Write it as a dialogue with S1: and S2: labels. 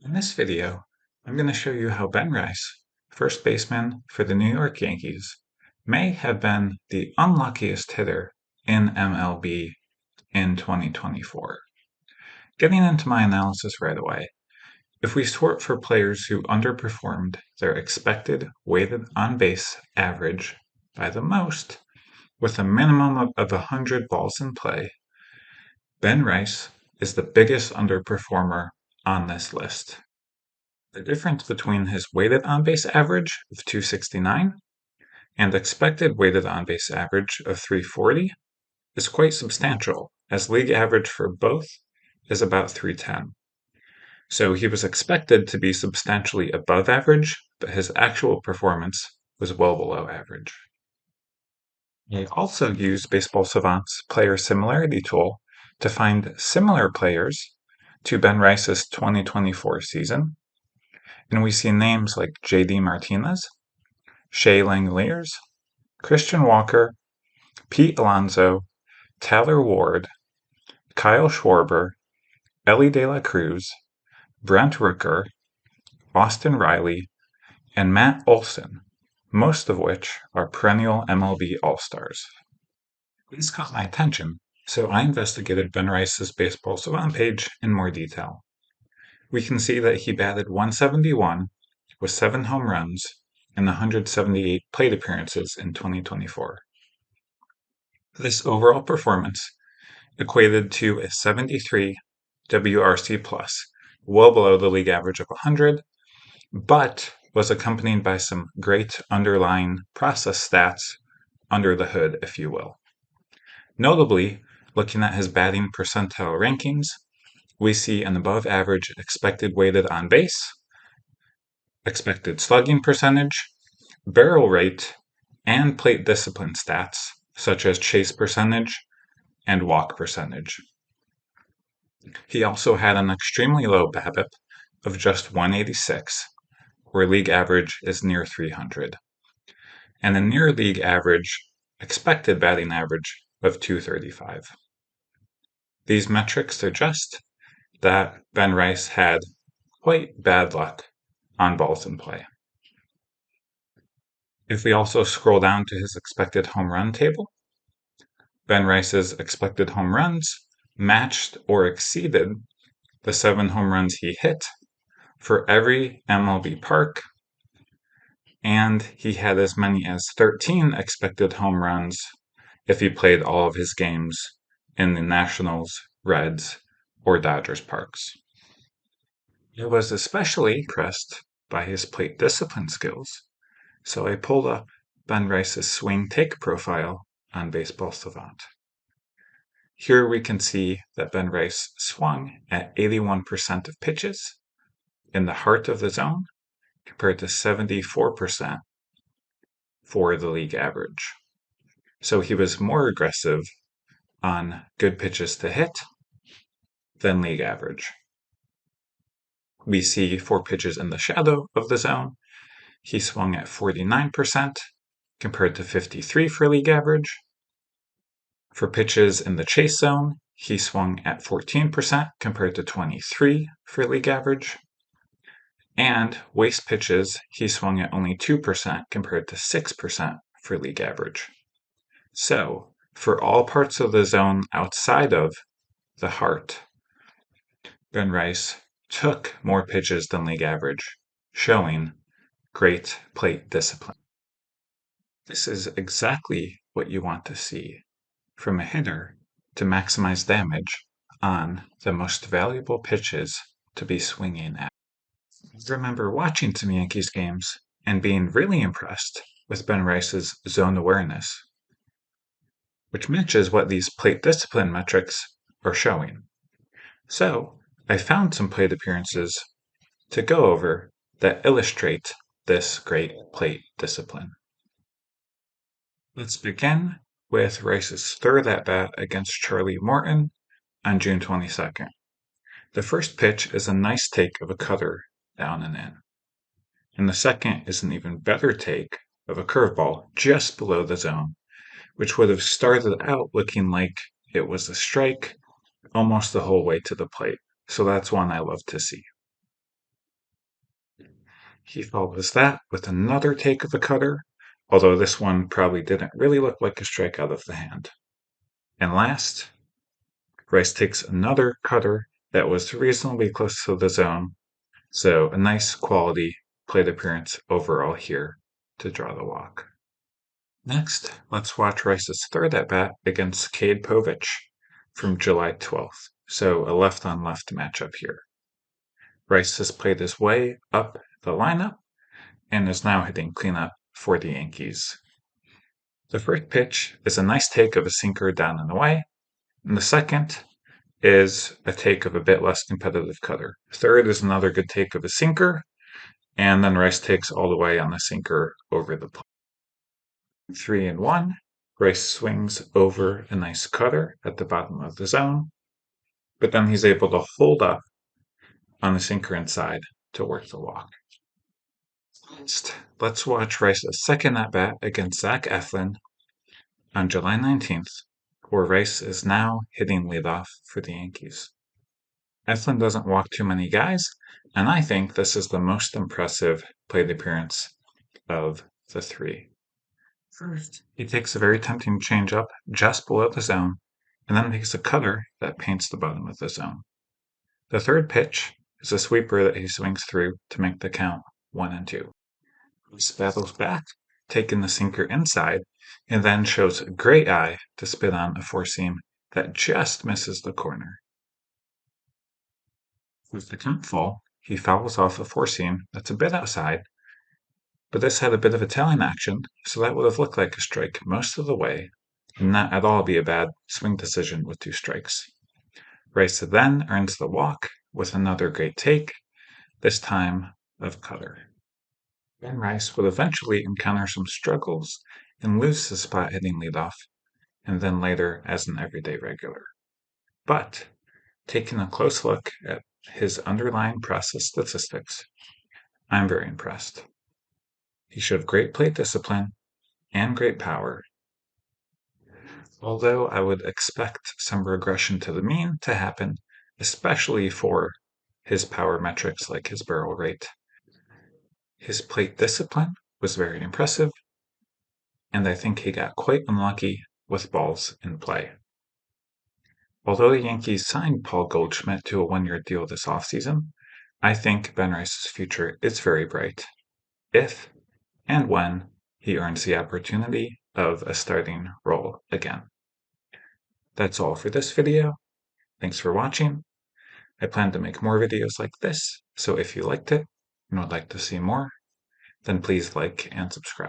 S1: In this video, I'm going to show you how Ben Rice, first baseman for the New York Yankees, may have been the unluckiest hitter in MLB in 2024. Getting into my analysis right away, if we sort for players who underperformed their expected weighted on-base average by the most, with a minimum of 100 balls in play, Ben Rice is the biggest underperformer on this list. The difference between his weighted on-base average of 269 and expected weighted on-base average of 340 is quite substantial, as league average for both is about 310. So he was expected to be substantially above average, but his actual performance was well below average. I also used Baseball Savant's player similarity tool to find similar players to Ben Rice's 2024 season, and we see names like J.D. Martinez, Shea Langeliers, Christian Walker, Pete Alonso, Tyler Ward, Kyle Schwarber, Ellie De La Cruz, Brent Rooker, Austin Riley, and Matt Olson, most of which are perennial MLB All-Stars. These caught my attention, so I investigated Ben Rice's Baseball Savant page in more detail. We can see that he batted 171 with 7 home runs and 178 plate appearances in 2024. This overall performance equated to a 73 WRC+, well below the league average of 100, but was accompanied by some great underlying process stats under the hood, if you will. Notably, looking at his batting percentile rankings, we see an above average expected weighted on base, expected slugging percentage, barrel rate, and plate discipline stats, such as chase percentage and walk percentage. He also had an extremely low BABIP of just 186, where league average is near 300, and a near league average expected batting average of 235. These metrics suggest that Ben Rice had quite bad luck on balls in play. If we also scroll down to his expected home run table, Ben Rice's expected home runs matched or exceeded the 7 home runs he hit for every MLB park, and he had as many as 13 expected home runs if he played all of his games in the Nationals, Reds, or Dodgers parks. I was especially impressed by his plate discipline skills, so I pulled up Ben Rice's swing take profile on Baseball Savant. Here we can see that Ben Rice swung at 81% of pitches in the heart of the zone compared to 74% for the league average. So he was more aggressive on good pitches to hit than league average. We see for pitches in the shadow of the zone, he swung at 49% compared to 53% for league average. For pitches in the chase zone, he swung at 14% compared to 23% for league average. And waste pitches, he swung at only 2% compared to 6% for league average. So, for all parts of the zone outside of the heart, Ben Rice took more pitches than league average, showing great plate discipline. This is exactly what you want to see from a hitter to maximize damage on the most valuable pitches to be swinging at. I remember watching some Yankees games and being really impressed with Ben Rice's zone awareness, which matches what these plate discipline metrics are showing. So, I found some plate appearances to go over that illustrate this great plate discipline. Let's begin with Rice's third at-bat against Charlie Morton on June 22nd. The first pitch is a nice take of a cutter down and in, and the second is an even better take of a curveball just below the zone, which would have started out looking like it was a strike almost the whole way to the plate. So that's one I love to see. He follows that with another take of a cutter, although this one probably didn't really look like a strike out of the hand. And last, Rice takes another cutter that was reasonably close to the zone, so a nice quality plate appearance overall here to draw the walk. Next, let's watch Rice's third at-bat against Cade Povich from July 12th, so a left-on-left matchup here. Rice has played his way up the lineup and is now hitting cleanup for the Yankees. The first pitch is a nice take of a sinker down and away, and the second is a take of a bit less competitive cutter. Third is another good take of a sinker, and then Rice takes all the way on the sinker over the plate. 3-1, Rice swings over a nice cutter at the bottom of the zone, but then he's able to hold up on the sinker inside to work the walk. Next, let's watch Rice's second at-bat against Eflin on July 19th, where Rice is now hitting leadoff for the Yankees. Eflin doesn't walk too many guys, and I think this is the most impressive plate appearance of the three. First, he takes a very tempting changeup just below the zone, and then takes a cutter that paints the bottom of the zone. The third pitch is a sweeper that he swings through to make the count 1-2. He battles back, taking the sinker inside, and then shows a great eye to spit on a four-seam that just misses the corner. With the count full, he fouls off a four-seam that's a bit outside, but this had a bit of Italian action, so that would have looked like a strike most of the way, and not at all be a bad swing decision with 2 strikes. Rice then earns the walk with another great take, this time of cutter. Ben Rice would eventually encounter some struggles and lose his spot hitting leadoff, and then later as an everyday regular. But, taking a close look at his underlying process statistics, I'm very impressed. He showed great plate discipline and great power, although I would expect some regression to the mean to happen, especially for his power metrics like his barrel rate. His plate discipline was very impressive, and I think he got quite unlucky with balls in play. Although the Yankees signed Paul Goldschmidt to a 1-year deal this offseason, I think Ben Rice's future is very bright, if and when he earns the opportunity of a starting role again. That's all for this video. Thanks for watching. I plan to make more videos like this, so if you liked it and would like to see more, then please like and subscribe.